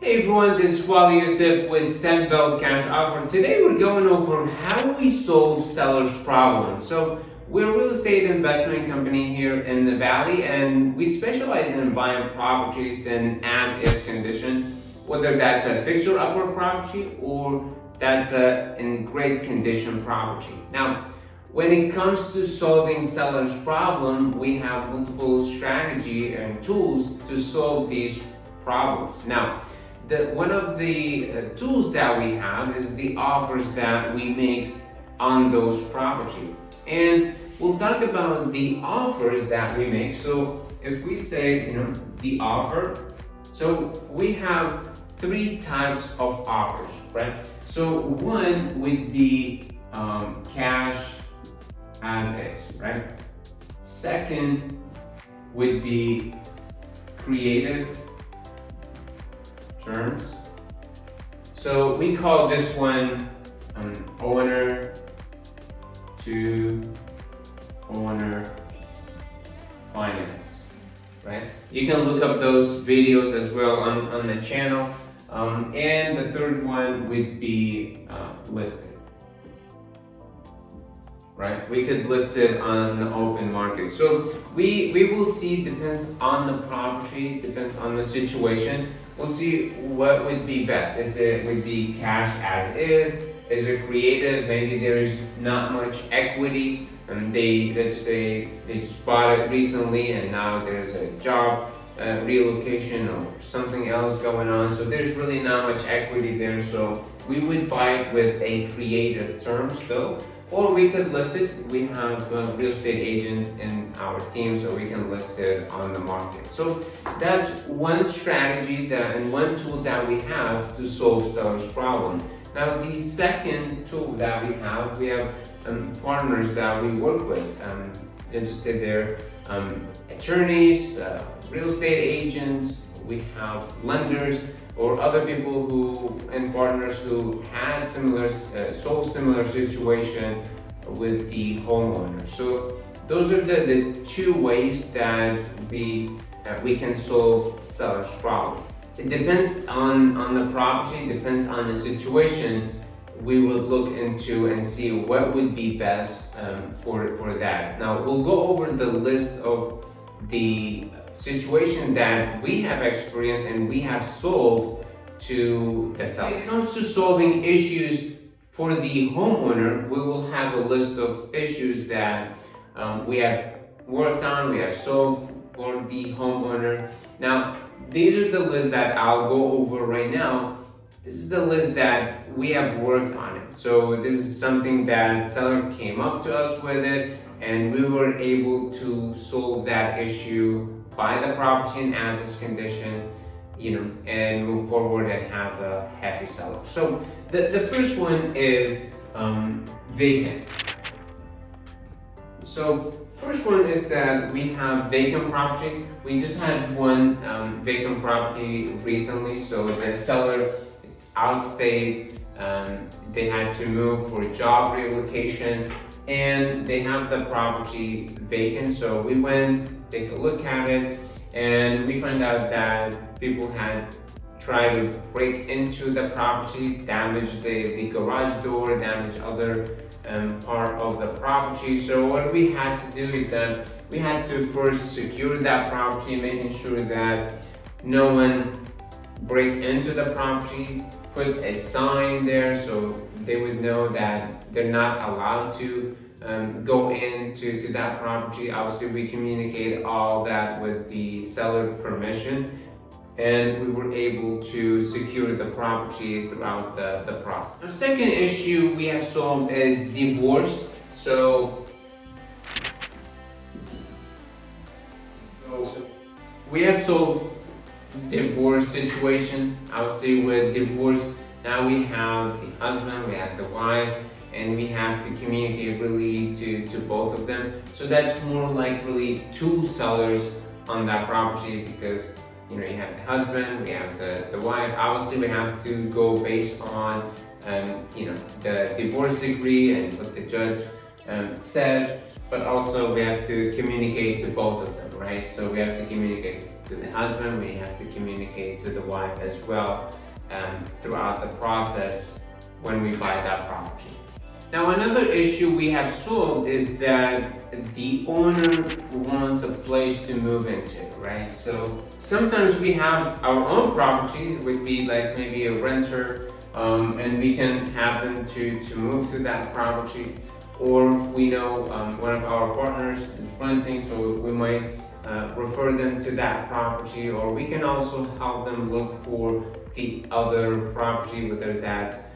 Hey everyone, this is Waleed Yousif with Sandbelt Cash Offer. Today we're going over how we solve sellers' problems. So we're a real estate investment company here in the Valley, and we specialize in buying properties in as-is condition, whether that's a fixer-upper property or that's a in great condition property. Now, when it comes to solving sellers' problem, we have multiple strategy and tools to solve these problems. Now, one of the tools that we have is the offers that we make on those property. And we'll talk about the offers that we make. So if we say, the offer, so we have three types of offers, right? So one would be cash as is, right? Second would be creative terms. So we call this one owner to owner finance, right? You can look up those videos as well on the channel. And the third one would be listed, right? We could list it on the open market. So we will see, depends on the property, depends on the situation. We'll see what would be best. Would be cash as is it creative? Maybe there's not much equity and let's say they just bought it recently and now there's a job relocation or something else going on. So there's really not much equity there. So we would buy it with a creative terms though. Or we could list it. We have a real estate agent in our team, so we can list it on the market. So that's one strategy and one tool that we have to solve sellers' problem. Now, the second tool that we have partners that we work with. Let's just say they're attorneys, real estate agents. We have lenders or other people and partners who had solved similar situation with the homeowner. So those are the two ways that we can solve seller's problem. It depends on the property, depends on the situation. We will look into and see what would be best for that. Now we'll go over the list of the situation that we have experienced and we have solved to the seller. When it comes to solving issues for the homeowner, we will have a list of issues that we have worked on, we have solved for the homeowner. Now, these are the lists that I'll go over right now. This is the list that we have worked on it. So this is something that seller came up to us with it, and we were able to solve that issue, buy the property in as-is condition, and move forward and have a happy seller. So the first one is vacant. So first one is that we have vacant property. We just had one vacant property recently. So the seller, it's outstate, they had to move for job relocation, and they have the property vacant. So we went, take a look at it, and we found out that people had tried to break into the property, damage the garage door, damage other part of the property. So what we had to do is that we had to first secure that property, making sure that no one break into the property, put a sign there so they would know that they're not allowed to go into that property. Obviously, we communicate all that with the seller permission, and we were able to secure the property throughout the process. The second issue we have solved is divorce. So we have solved divorce situation. Obviously, with divorce, now we have the husband, we have the wife, and we have to communicate really to both of them. So that's more like really two sellers on that property, because you have the husband, we have the wife. Obviously, we have to go based on the divorce decree and what the judge said, but also we have to communicate to both of them, right? So we have to communicate to the husband, we have to communicate to the wife as well throughout the process when we buy that property. Now, another issue we have solved is that the owner wants a place to move into, right? So sometimes we have our own property, it would be like maybe a renter, and we can have them to move to that property. Or if we know one of our partners is renting, so we might refer them to that property, or we can also help them look for the other property, whether that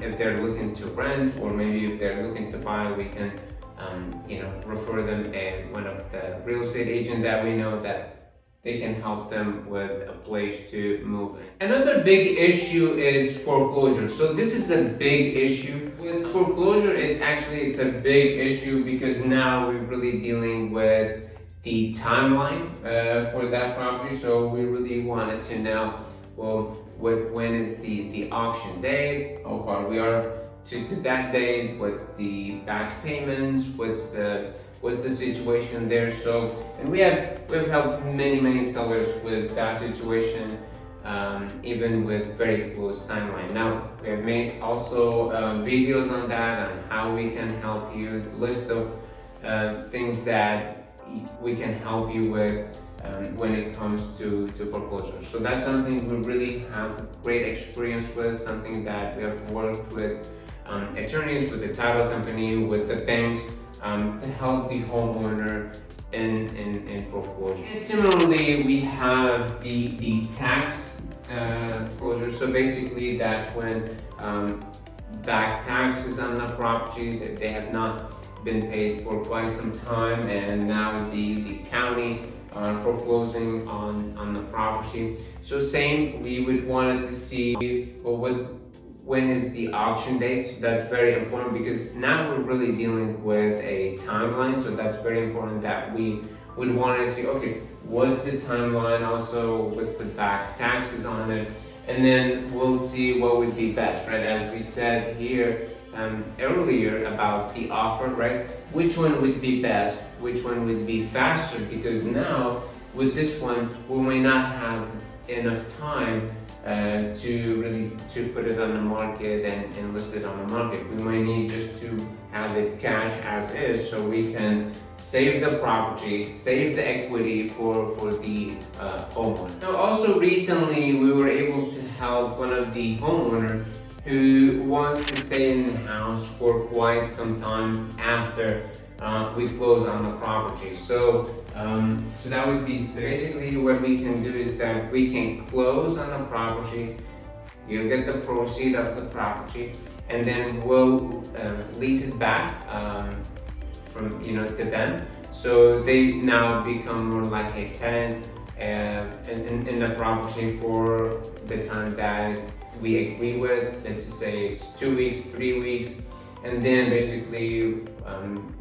if they're looking to rent, or maybe if they're looking to buy, we can refer them to one of the real estate agents that we know that they can help them with a place to move in. Another big issue is foreclosure. So this is a big issue. With foreclosure, it's a big issue because now we're really dealing with the timeline for that property. So we really wanted to know, well, when is the auction date, how far we are to that date, what's the back payments, what's the situation there. So, and we've helped many sellers with that situation, even with very close timeline. Now, we have made also videos on that, on how we can help you, list of things that we can help you with when it comes to foreclosure. So that's something we really have great experience with, something that we have worked with attorneys, with the title company, with the bank, to help the homeowner in foreclosure. And similarly, we have the tax foreclosure. So basically, that's when back taxes on the property that they have not been paid for quite some time, and now the county are foreclosing on the property. So same, we would wanted to see, well, when is the auction date. So that's very important because now we're really dealing with a timeline. So that's very important that we would want to see, okay, what's the timeline, also what's the back taxes on it, and then we'll see what would be best, right? As we said here earlier about the offer, right? Which one would be best? Which one would be faster? Because now with this one, we may not have enough time to put it on the market and list it on the market. We might need just to have it cash as is, so we can save the property, save the equity for the homeowner. Now, also recently, we were able to help one of the homeowners who wants to stay in the house for quite some time after we close on the property. So that would be basically what we can do is that we can close on the property, you get the proceeds of the property, and then we'll lease it back to them. So they now become more like a tenant in the property for the time that we agree with. Let's say it's 2 weeks, 3 weeks, and then basically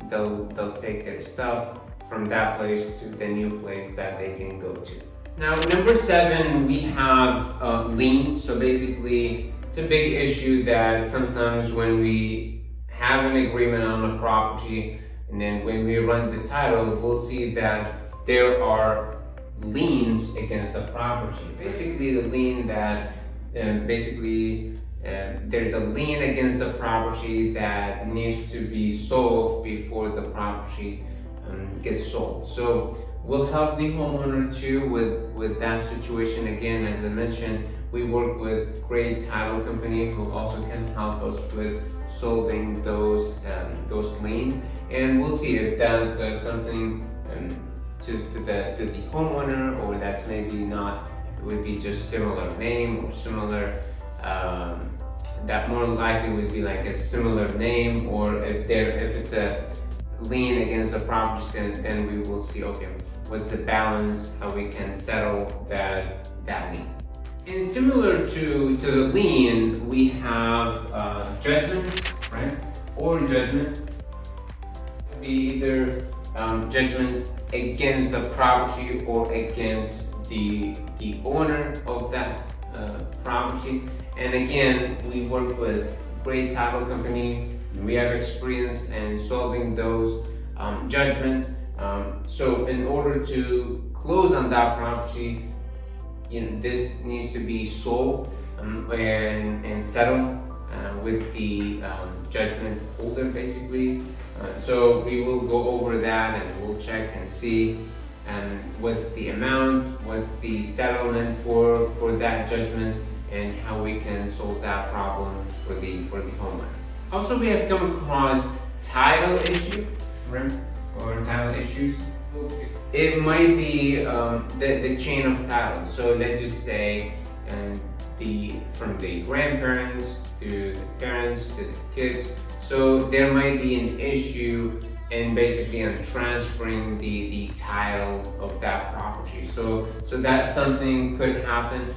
they'll take their stuff from that place to the new place that they can go to. Now, number 7, we have liens. So basically, it's a big issue that sometimes when we have an agreement on a property, and then when we run the title, we'll see that there are liens against the property. Basically, the lien that there's a lien against the property that needs to be solved before the property gets sold. So we'll help the homeowner too with that situation. Again, as I mentioned, we work with great title company who also can help us with solving those liens, and we'll see if that's something to the homeowner, or that's maybe not. It would be just similar name or similar. That more likely would be like a similar name, or if it's a lien against the property, then we will see, okay, what's the balance, how we can settle that lien. And similar to the lien, we have judgment, right? Or judgment. It would be either judgment against the property or against the owner of that property. And again, we work with great title company. We have experience in solving those judgments. So in order to close on that property, this needs to be sold and settled with the judgment holder, basically. So we will go over that and we'll check and see what's the amount, what's the settlement for that judgment, and how we can solve that problem for the homeowner. Also, we have come across title issue, or title issues. It might be the chain of title. So let's just say from the grandparents to the parents to the kids. So there might be an issue in basically transferring the title of that property. So that something could happen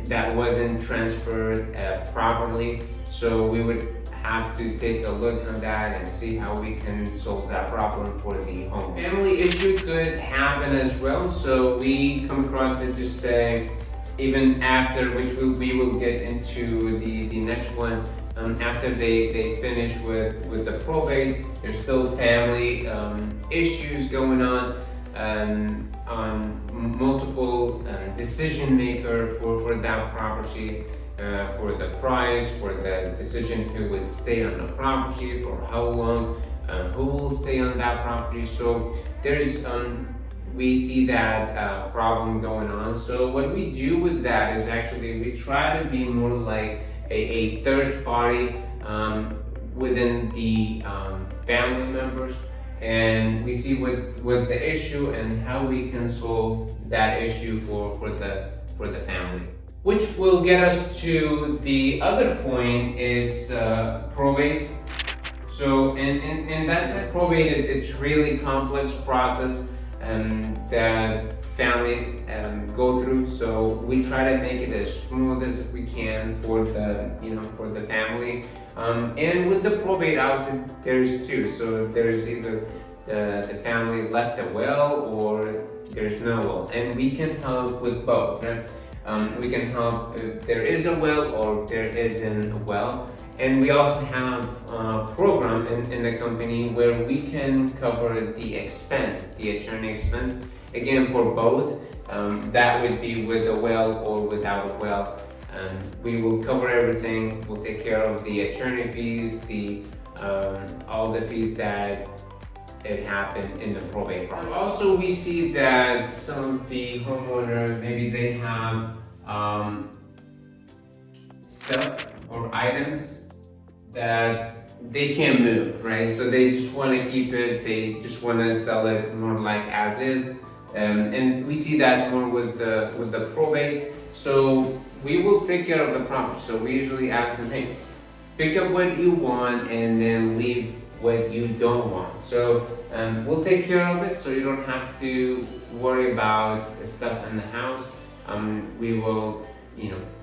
that wasn't transferred properly. So we would have to take a look on that and see how we can solve that problem for the home. Family issue could happen as well. So we come across it, just say, even after, which we will get into the next one, after they finish with the probate, there's still family issues going on multiple decision maker for that property, for the price, for the decision who would stay on the property, for how long, who will stay on that property. So there's we see that problem going on. So what we do with that is actually we try to be more like a third party within the family members, and we see what's the issue and how we can solve that issue for the family. Which will get us to the other point, is probate. So and that's a probate. It's really complex process that family go through. So we try to make it as smooth as we can for the family. And with the probate, obviously there's two. So there's either the family left a will or there's no will, and we can help with both. Right? We can help if there is a will or if there isn't a will. And we also have a program in the company where we can cover the expense, the attorney expense, again for both. That would be with a will or without a will. We will cover everything. We'll take care of the attorney fees, all the fees that it happened in the probate process. Also, we see that some of the homeowners, maybe they have stuff or items that they can't move, right? So they just want to keep it, they just want to sell it more like as is. And we see that more with the probate. So we will take care of the property. So we usually ask them, hey, pick up what you want and then leave what you don't want. So we'll take care of it, so you don't have to worry about the stuff in the house. We will,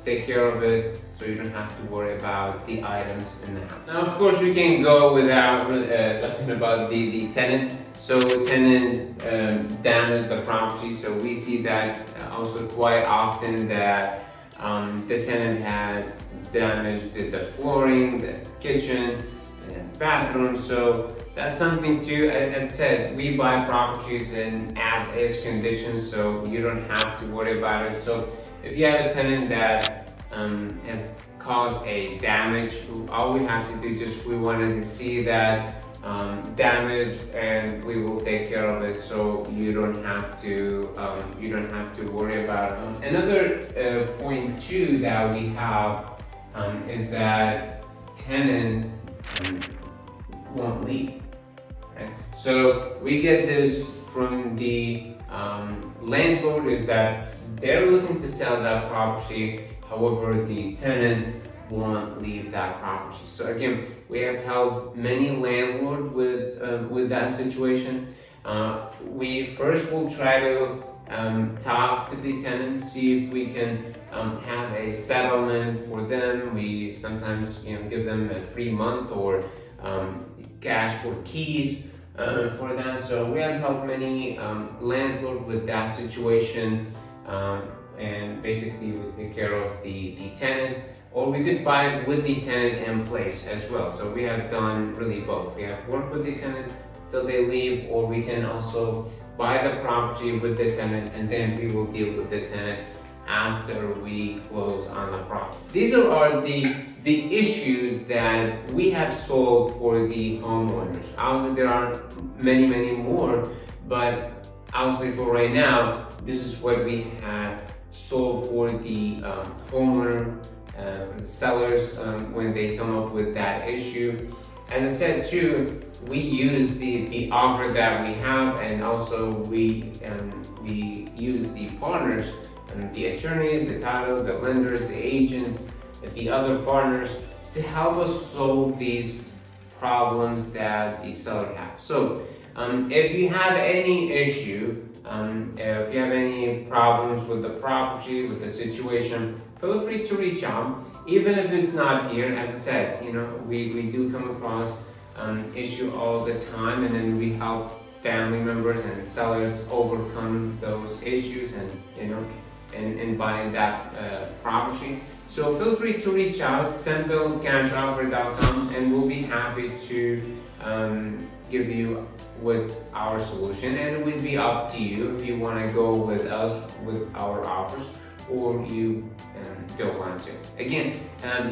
take care of it, so you don't have to worry about the items in the house. Now, of course, we can go without talking about the tenant. So tenant damaged the property. So we see that also quite often that the tenant had damaged the flooring, the kitchen, and bathroom. So that's something too. As I said, we buy properties in as-is conditions, so you don't have to worry about it. So if you have a tenant that has caused a damage, all we have to do we wanted to see that damage, and we will take care of it, so you don't have to worry about it. Another point too that we have is that tenant won't leave. Right? So we get this from the landlord, is that they're looking to sell that property, however the tenant won't leave that property. So again, we have helped many landlords with that situation. We first will try to talk to the tenants, see if we can have a settlement for them. We sometimes give them a free month or cash for keys for that. So we have helped many landlords with that situation, and basically we take care of the tenant, or we could buy it with the tenant in place as well. So we have done really both. We have worked with the tenant till they leave, or we can also buy the property with the tenant, and then we will deal with the tenant after we close on the property. These are the issues that we have solved for the homeowners. Obviously, there are many more, but obviously for right now, this is what we have solved for the homeowner sellers when they come up with that issue. As I said too, we use the offer that we have, and also we use the partners, the attorneys, the title, the lenders, the agents, the other partners to help us solve these problems that the seller has. So if you have any issue, if you have any problems with the property, with the situation, feel free to reach out. Even if it's not here, as I said, we do come across issue all the time, and then we help family members and sellers overcome those issues and buying that property. So feel free to reach out, sendbillcashoffer.com, and we'll be happy to give you with our solution, and it will be up to you if you want to go with us with our offers, or you don't want to. Again,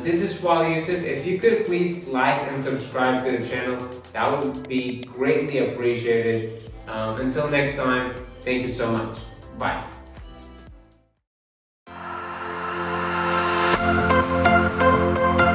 this is Waleed Yousif. If you could please like and subscribe to the channel, that would be greatly appreciated. Until next time, thank you so much. Bye.